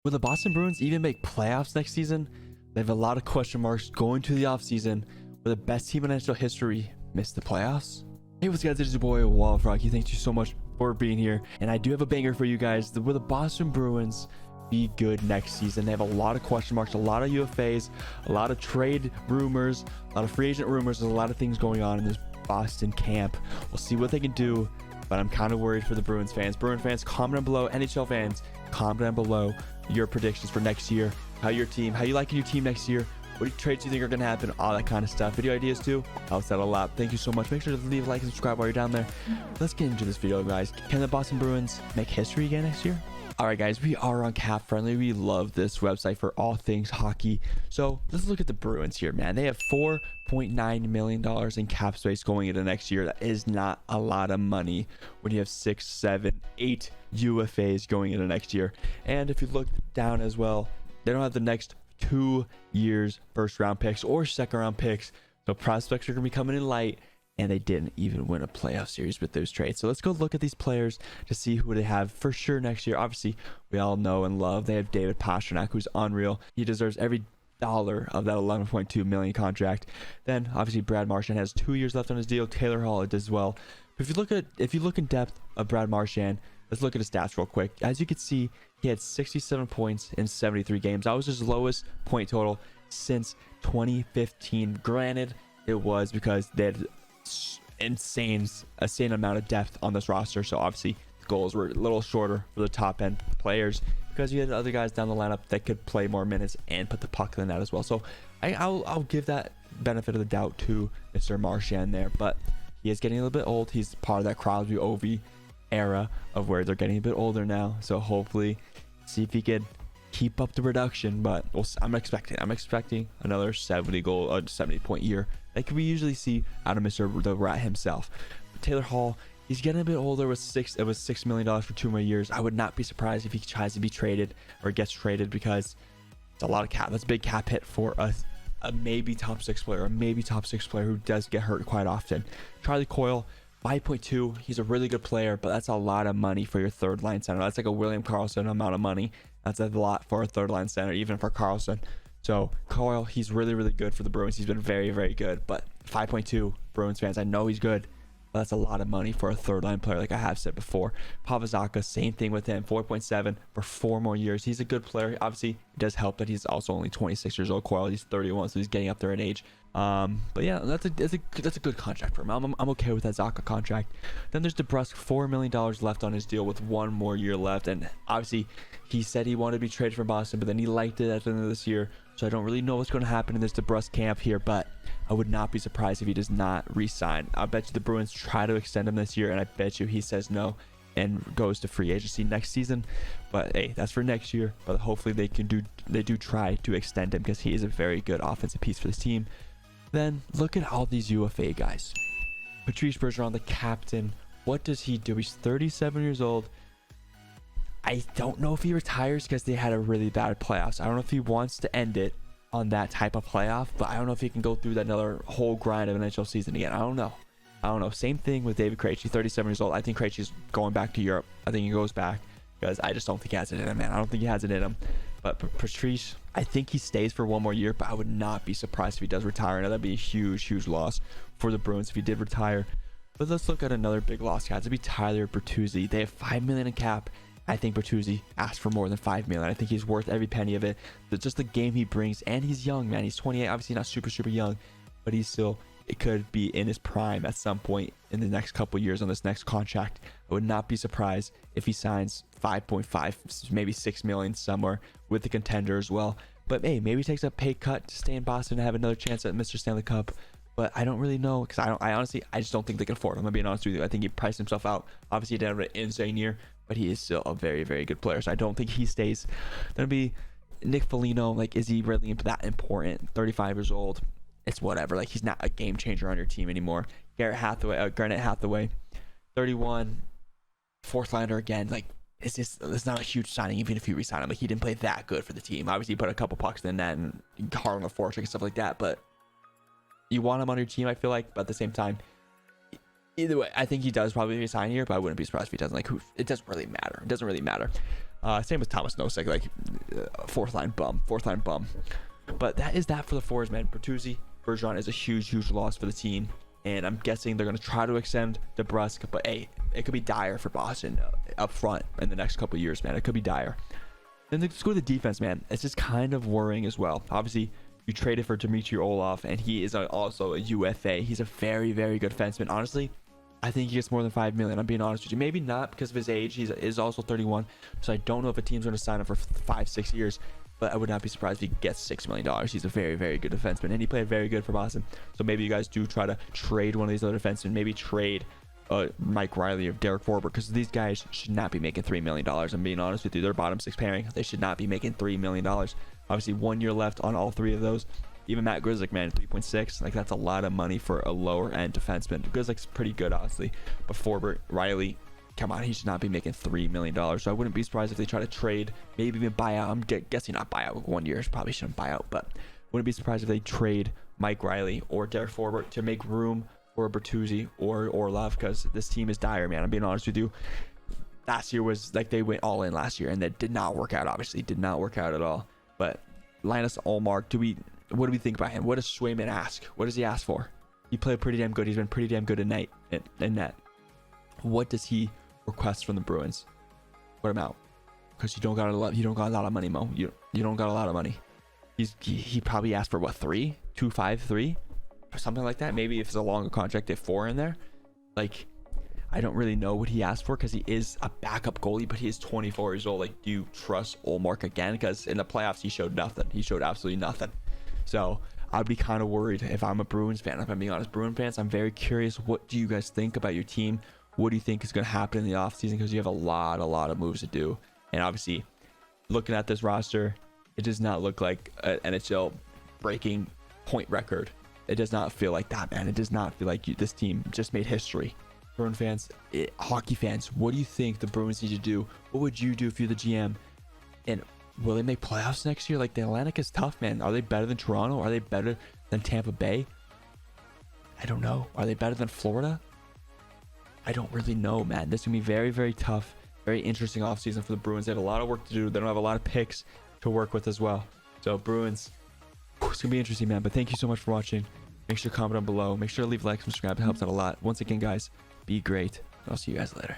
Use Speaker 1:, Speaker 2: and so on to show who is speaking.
Speaker 1: Will the Boston Bruins even make playoffs next season? They have a lot of question marks going to the offseason. Will the best team in NHL history miss the playoffs? Hey, what's up guys, it's your boy Wall Rocky. Thank you so much for being here. And I do have a banger for you guys. Will the Boston Bruins be good next season? They have a lot of question marks, a lot of UFAs, a lot of trade rumors, a lot of free agent rumors. There's a lot of things going on in this Boston camp. We'll see what they can do, but I'm kind of worried for the Bruins fans. Bruins fans, comment down below. NHL fans, comment down below your predictions for next year. How you liking your team next year? What trades do you think are going to happen? All that kind of stuff. Video ideas too. Helps out a lot. Thank you so much. Make sure to leave a like and subscribe while you're down there. Let's get into this video, guys. Can the Boston Bruins make history again next year? All right, guys, we are on Cap Friendly. We love this website for all things hockey. So let's look at the Bruins here, man. They have $4.9 million in cap space going into next year. That is not a lot of money when you have 6, 7, 8 UFAs going into next year. And if you look down as well, they don't have the next 2 years first round picks or second round picks. So prospects are going to be coming in light. And they didn't even win a playoff series with those trades. So let's go look at these players to see who they have for sure next year. Obviously, we all know and love they have David Pastrnak, who's unreal. He deserves every dollar of that $11.2 million contract. Then obviously Brad Marchand has 2 years left on his deal. Taylor Hall does as well. But if you look in depth of Brad Marchand, let's look at his stats real quick. As you can see, he had 67 points in 73 games. That was his lowest point total since 2015. Granted, it was because they had insane amount of depth on this roster, so obviously the goals were a little shorter for the top end players because you had other guys down the lineup that could play more minutes and put the puck in the net as well. So I'll give that benefit of the doubt to Mr. Marchand there, but he is getting a little bit old. He's part of that Crosby Ovi era of where they're getting a bit older now, so hopefully see if he could keep up the production. But I'm expecting another 70 point year like we usually see out of Mr. the Rat himself. But Taylor Hall, he's getting a bit older. It was $6 million for 2 more years. I would not be surprised if he tries to be traded or gets traded because it's a lot of cap. That's a big cap hit for a maybe top 6 player, who does get hurt quite often. Charlie Coyle, 5.2. He's a really good player, but that's a lot of money for your third line center. That's like a William Karlsson amount of money. That's a lot for a third line center, even for Karlsson. So Coyle, he's really, really good for the Bruins. He's been very, very good. But 5.2, Bruins fans, I know he's good, but that's a lot of money for a third line player, like I have said before. Pavazaka, same thing with him, 4.7 for 4 more years. He's a good player. Obviously, it does help that he's also only 26 years old. Coyle, he's 31, so he's getting up there in age. But yeah, that's a good contract for him. I'm okay with that Zaka contract. Then there's DeBrusk, $4 million left on his deal with 1 more year left, and obviously he said he wanted to be traded from Boston, but then he liked it at the end of this year. So I don't really know what's going to happen in this DeBrusk camp here, but I would not be surprised if he does not re-sign. I bet you the Bruins try to extend him this year, and I bet you he says no and goes to free agency next season. But hey, that's for next year. But hopefully they do try to extend him because he is a very good offensive piece for this team. Then look at all these UFA guys. Patrice Bergeron, the captain. What does he do? He's 37 years old. I don't know if he retires because they had a really bad playoffs. I don't know if he wants to end it on that type of playoff, but I don't know if he can go through that another whole grind of an NHL season again. I don't know. Same thing with David Krejci, 37 years old. I think Krejci's going back to Europe. I think he goes back because I just don't think he has it in him, man. I don't think he has it in him. But Patrice, I think he stays for 1 more year, but I would not be surprised if he does retire. Now that'd be a huge, huge loss for the Bruins if he did retire. But let's look at another big loss, guys. It'd be Tyler Bertuzzi. They have $5 million in cap. I think Bertuzzi asked for more than $5 million. I think he's worth every penny of it. But just the game he brings, and he's young, man. He's 28, obviously not super, super young, but he's still, it could be in his prime at some point in the next couple years on this next contract. I would not be surprised if he signs 5.5, maybe 6 million somewhere with the contender as well. But hey, maybe he takes a pay cut to stay in Boston and have another chance at Mr. Stanley Cup. But I don't really know because I honestly just don't think they can afford him. I'm being honest with you. I think he priced himself out. Obviously, he didn't have an insane year, but he is still a very, very good player. So I don't think he stays. Then it'll be Nick Foligno. Like, is he really that important? 35 years old. It's whatever. Like, he's not a game changer on your team anymore. Garrett Hathaway, 31, fourth liner again. Like, it's not a huge signing, even if you resign him. Like, he didn't play that good for the team. Obviously, he put a couple pucks in the net and hard on the forecheck and stuff like that. But you want him on your team, I feel like. But at the same time, either way, I think he does probably resign here, but I wouldn't be surprised if he doesn't. Like, it doesn't really matter. Same with Thomas Nosek, like fourth line bum. But that is that for the forwards, man. Bertuzzi, Bergeron is a huge loss for the team, and I'm guessing they're going to try to extend DeBrusk, but hey, it could be dire for Boston up front in the next couple of years, man. It could be dire. Then let's go to the defense, man. It's just kind of worrying as well. Obviously, you traded for Dmitry Orlov, and he is also a UFA. He's a very good defenseman. Honestly, I think he gets more than $5 million. I'm being honest with you. Maybe not because of his age. He is also 31, so I don't know if a team's going to sign him for 5-6 years. But I would not be surprised if he gets $6 million. He's a very good defenseman, and he played very good for Boston. So maybe you guys do try to trade one of these other defensemen. Maybe trade Mike Riley or Derek Forbort, because these guys should not be making $3 million. I'm being honest with you. They're bottom six pairing. They should not be making $3 million. Obviously, 1 year left on all three of those. Even Matt Grzelcyk, man, 3.6. Like, that's a lot of money for a lower end defenseman. Grzelcyk's pretty good, honestly. But Forbort, Riley, come on, he should not be making $3 million. So I wouldn't be surprised if they try to trade, maybe even buy out. I'm guessing not buy out. 1 year probably shouldn't buy out, but wouldn't be surprised if they trade Mike Riley or Derek Forbort to make room for Bertuzzi or Orlov, because this team is dire, man. I'm being honest with you. Last year was like they went all in last year, and that did not work out. Obviously, did not work out at all. But Linus Ullmark, what do we think about him? What does Swayman ask? What does he ask for? He played pretty damn good. He's been pretty damn good in net. What does he request from the Bruins? Put him out, because you don't got a lot of money, Mo. You don't got a lot of money. He probably asked for what, 3, 2, 5, 3, or something like that. Maybe if it's a longer contract, if 4 in there. Like, I don't really know what he asked for, because he is a backup goalie, but he is 24 years old. Like, do you trust Ullmark again? Because in the playoffs, he showed nothing. He showed absolutely nothing. So I'd be kind of worried if I'm a Bruins fan. If I'm being honest, Bruins fans, I'm very curious. What do you guys think about your team? What do you think is going to happen in the offseason? Because you have a lot of moves to do. And obviously, looking at this roster, it does not look like an NHL breaking point record. It does not feel like that, man. It does not feel like this team just made history. Bruins fans, hockey fans, what do you think the Bruins need to do? What would you do if you're the GM? And will they make playoffs next year? Like, the Atlantic is tough, man. Are they better than Toronto? Are they better than Tampa Bay? I don't know. Are they better than Florida? I don't really know, man. This is going to be very tough. Very interesting offseason for the Bruins. They have a lot of work to do. They don't have a lot of picks to work with as well. So, Bruins, it's going to be interesting, man. But thank you so much for watching. Make sure to comment down below. Make sure to leave a like, subscribe. It helps out a lot. Once again, guys, be great. I'll see you guys later.